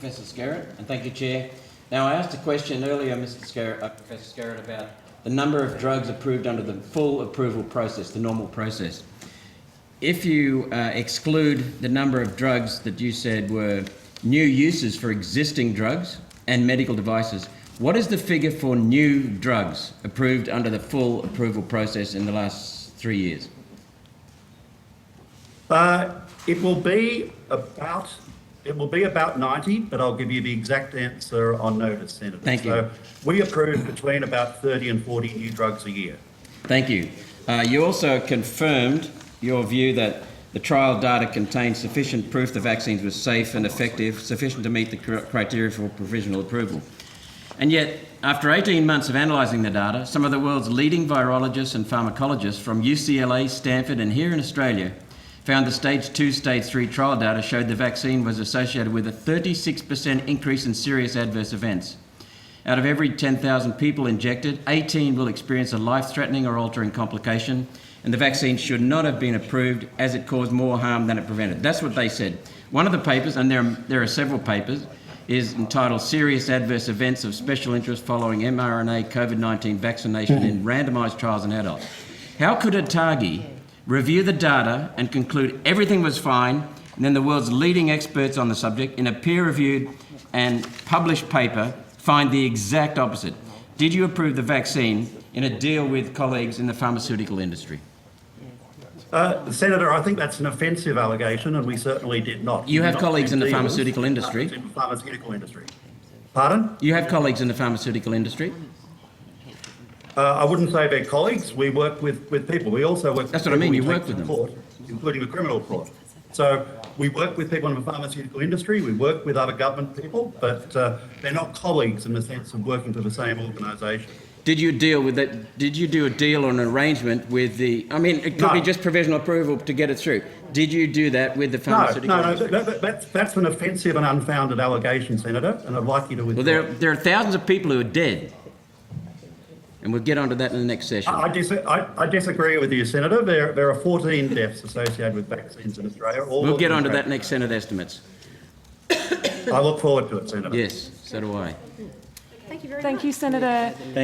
Professor Skerritt, and thank you, Chair. Now, I asked a question earlier, Professor Skerritt, about the number of drugs approved under the full approval process, the normal process. If you exclude the number of drugs that you said were new uses for existing drugs and medical devices, what is the figure for new drugs approved under the full approval process in the last 3 years? It will be about 90, but I'll give you the exact answer on notice, Senator. Thank you. So we approve between about 30 and 40 new drugs a year. Thank you. You also confirmed your view that the trial data contained sufficient proof the vaccines were safe and effective, sufficient to meet the criteria for provisional approval. And yet, after 18 months of analysing the data, some of the world's leading virologists and pharmacologists from UCLA, Stanford and here in Australia found the stage 2, stage 3 trial data showed the vaccine was associated with a 36% increase in serious adverse events. Out of every 10,000 people injected, 18 will experience a life-threatening or altering complication, and the vaccine should not have been approved as it caused more harm than it prevented. That's what they said. One of the papers, and there are several papers, is entitled Serious Adverse Events of Special Interest Following mRNA COVID-19 Vaccination in Randomised Trials in Adults. How could ATAGI review the data and conclude everything was fine, and then the world's leading experts on the subject in a peer-reviewed and published paper find the exact opposite? Did you approve the vaccine in a deal with colleagues in the pharmaceutical industry? Senator, I think that's an offensive allegation, and we certainly did not. You have colleagues in the pharmaceutical industry. Pardon? You have colleagues in the pharmaceutical industry. I wouldn't say they're colleagues. We work with people. We also work. That's what I mean. You work with them, court, including the criminal court. So we work with people in the pharmaceutical industry. We work with other government people, but they're not colleagues in the sense of working for the same organisation. Did you deal with that? Did you do a deal or an arrangement with the? I mean, it could be just provisional approval to get it through. Did you do that with the pharmaceutical industry? That's an offensive and unfounded allegation, Senator, and I'd like you to withdraw. Well, there are thousands of people who are dead, and we'll get onto that in the next session. I disagree with you, Senator. There are 14 deaths associated with vaccines in Australia. We'll get onto that next Senate estimates. I look forward to it, Senator. Yes, so do I. Thank you, Senator.